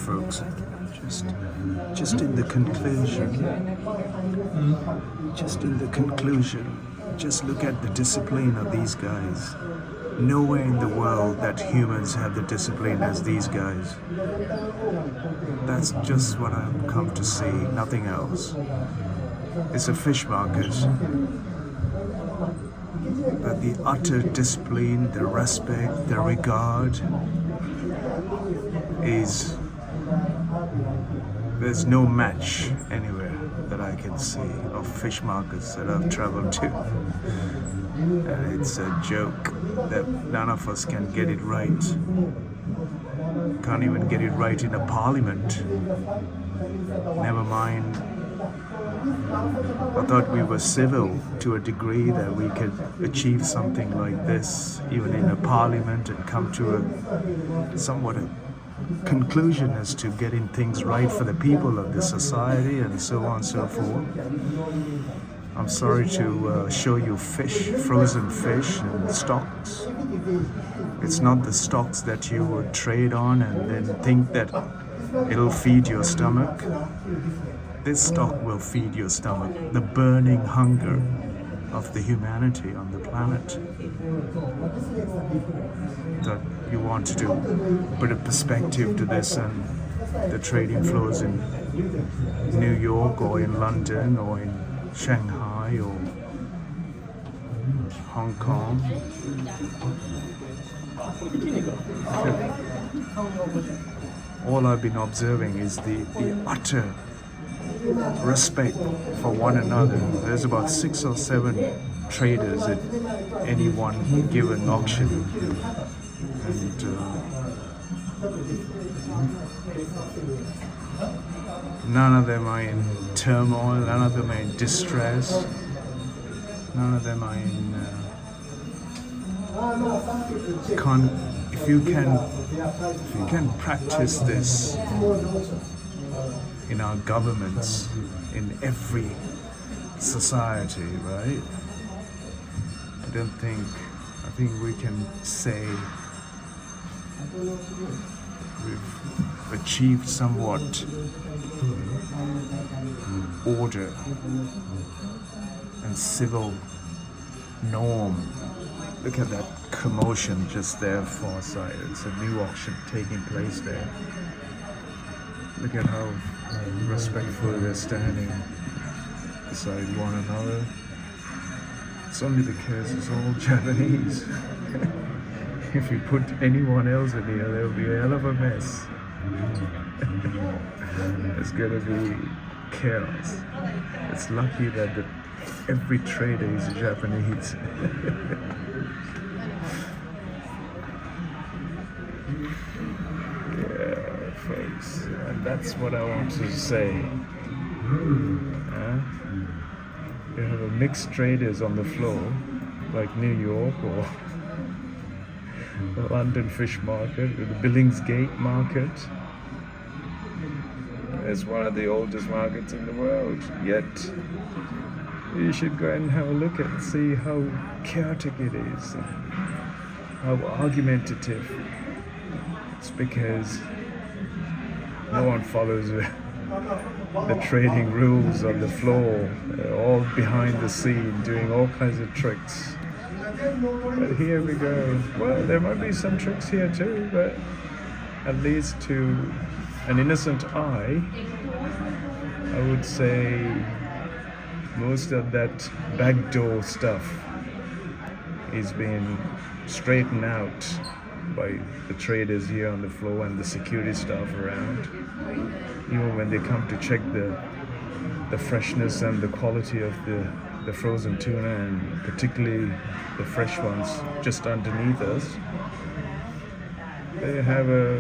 folks. Just in the conclusion. Just look at the discipline of these guys. Nowhere in the world that humans have the discipline as these guys. That's just what I've come to see, nothing else. It's a fish market. But the utter discipline, the respect, the regard there's no match anywhere that I can see of fish markets that I've traveled to. And it's a joke that none of us can get it right. Can't even get it right in a parliament. Never mind. I thought we were civil to a degree that we could achieve something like this even in a parliament and come to a somewhat a conclusion as to getting things right for the people of the society and so on and so forth. I'm sorry to show you fish, frozen fish and stocks. It's not the stocks that you would trade on and then think that it'll feed your stomach. This stock will feed your stomach. The burning hunger of the humanity on the planet. That you want to put a perspective to this and the trading flows in New York or in London or in Shanghai or Hong Kong. All I've been observing is the utter respect for one another. There's about 6 or 7 traders at any one given auction, and none of them are in turmoil, none of them are in distress, none of them are in if you can practice this in our governments, in every society, right? I think we can say we've achieved somewhat order and civil norm. Look at that commotion just there far side. It's a new auction taking place there. Look at how respectful they're standing beside one another. It's only because it's all Japanese. If you put anyone else in here, there'll be a hell of a mess. It's gonna be chaos. It's lucky that every trader is Japanese. Yeah, folks, and that's what I want to say. You have a mixed traders on the floor, like New York or the London fish market, or the Billingsgate market. It's one of the oldest markets in the world, yet you should go and have a look at and see how chaotic it is, and how argumentative. It's because no one follows the trading rules on the floor. They're all behind the scene doing all kinds of tricks. But here we go. Well, there might be some tricks here too, but at least to an innocent eye, I would say most of that backdoor stuff is being straightened out by the traders here on the floor and the security staff around. Even when they come to check the freshness and the quality of the frozen tuna, and particularly the fresh ones just underneath us, they have a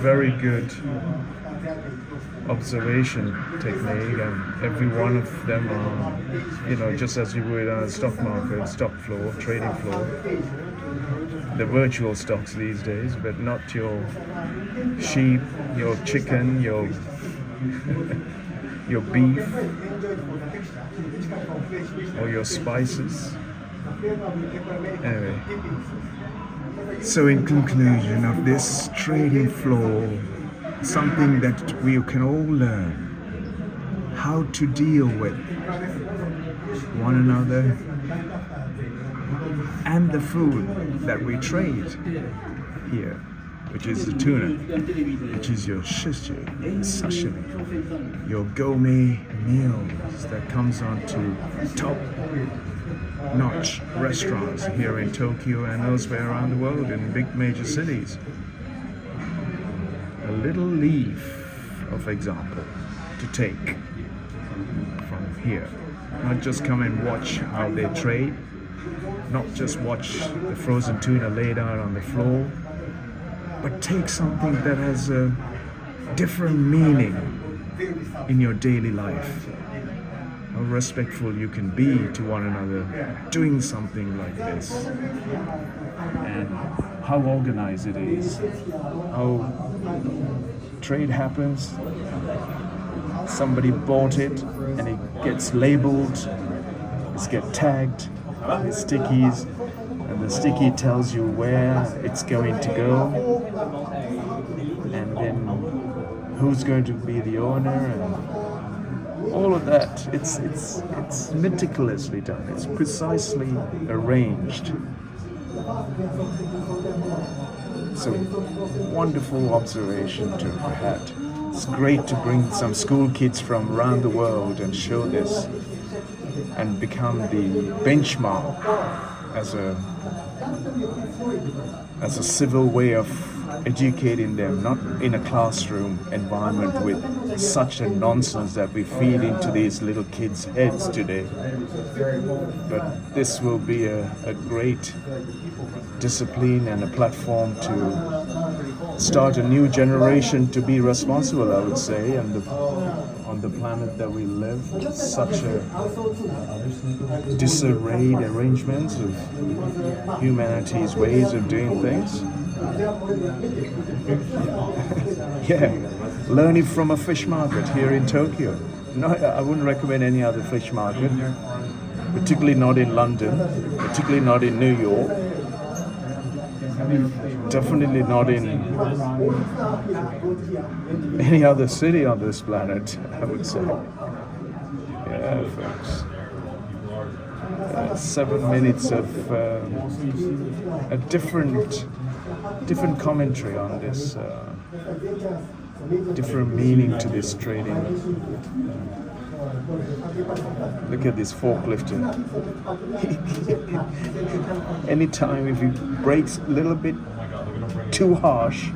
very good observation technique, and every one of them are, just as you would on a stock market, stock floor, trading floor. The virtual stocks these days, but not your sheep, your chicken, your beef, or your spices. Anyway, so in conclusion of this trading floor something that we can all learn how to deal with one another and the food that we trade here, which is the tuna, which is your shishi, sashimi, your gourmet meals that comes onto top-notch restaurants here in Tokyo and elsewhere around the world in big major cities. A little leaf of example to take from here. Not just come and watch how they trade, not just watch the frozen tuna laid out on the floor, but take something that has a different meaning in your daily life. How respectful you can be to one another doing something like this, and how organized it is, how trade happens. Somebody bought it and it gets labeled, it's get tagged with stickies, and the sticky tells you where it's going to go, and then who's going to be the owner, and all of that. It's meticulously done. It's precisely arranged. It's a wonderful observation to have had. It's great to bring some school kids from around the world and show this and become the benchmark as a civil way of educating them, not in a classroom environment with such a nonsense that we feed into these little kids' heads today. But this will be a great discipline and a platform to start a new generation to be responsible, I would say, and on the planet that we live. Such a disarrayed arrangements of humanity's ways of doing things. Yeah, learn it from a fish market here in Tokyo. No, I wouldn't recommend any other fish market, particularly not in London, particularly not in New York, definitely not in any other city on this planet, I would say. Yeah, folks. 7 minutes of a different commentary on this, different meaning to this trading. Look at this forklifter. Anytime if he breaks a little bit too harsh,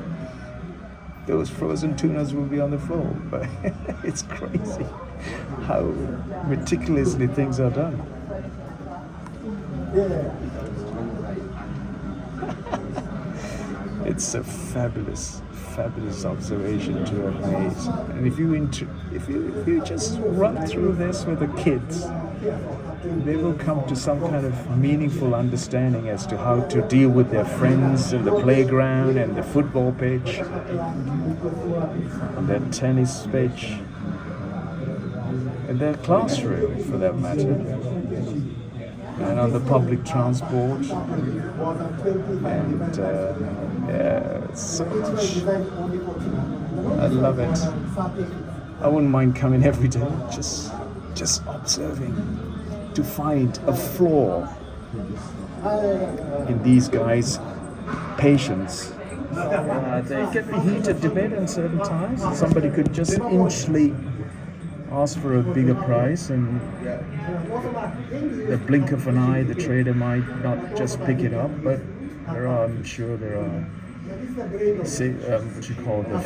those frozen tunas will be on the floor. But it's crazy how meticulously things are done. It's a fabulous observation to have made. And if you just run through this with the kids, they will come to some kind of meaningful understanding as to how to deal with their friends in the playground and the football pitch, and their tennis pitch, and their classroom, for that matter, and on the public transport, and so much. I love it. I wouldn't mind coming every day, just observing, to find a flaw in these guys' patience. They get the heated debate in certain times. Somebody could just inchly ask for a bigger price, and the blink of an eye, the trader might not just pick it up, but I'm sure there are what you call the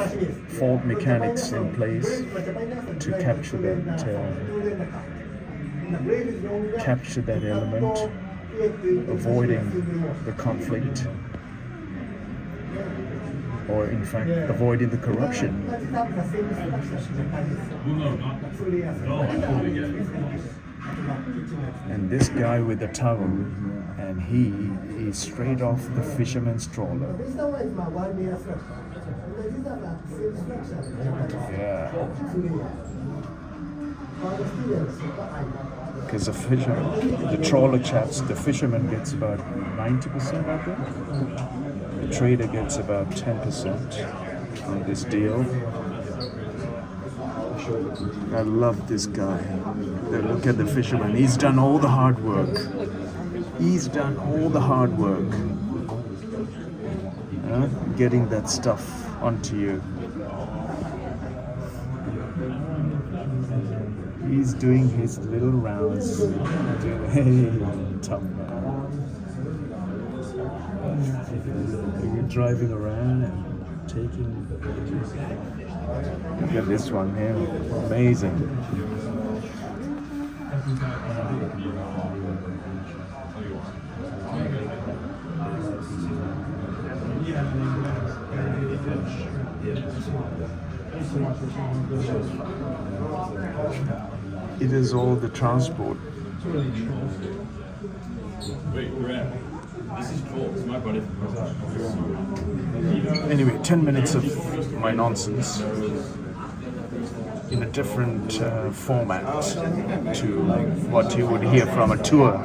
fault mechanics in place to capture that element, avoiding the conflict, or in fact avoiding the corruption. And this guy with the towel, and he's straight off the fisherman's trawler. Yeah. Because the trawler chaps, the fisherman gets about 90%, I think. The trader gets about 10%. on this deal. I love this guy. Look at the fisherman. He's done all the hard work. He's done all the hard work. Getting that stuff onto you. He's doing his little rounds. Hey, tough man. You're driving around and taking. Look at this one here. Amazing. It is all the transport. Anyway, 10 minutes of my nonsense in a different format to what you would hear from a tour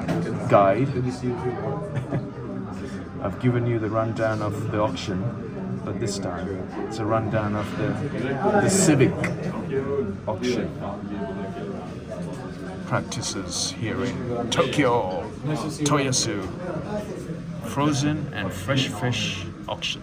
guide. I've given you the rundown of the auction, but this time it's a rundown of the civic auction practices here in Tokyo, Toyasu, frozen and fresh fish auction.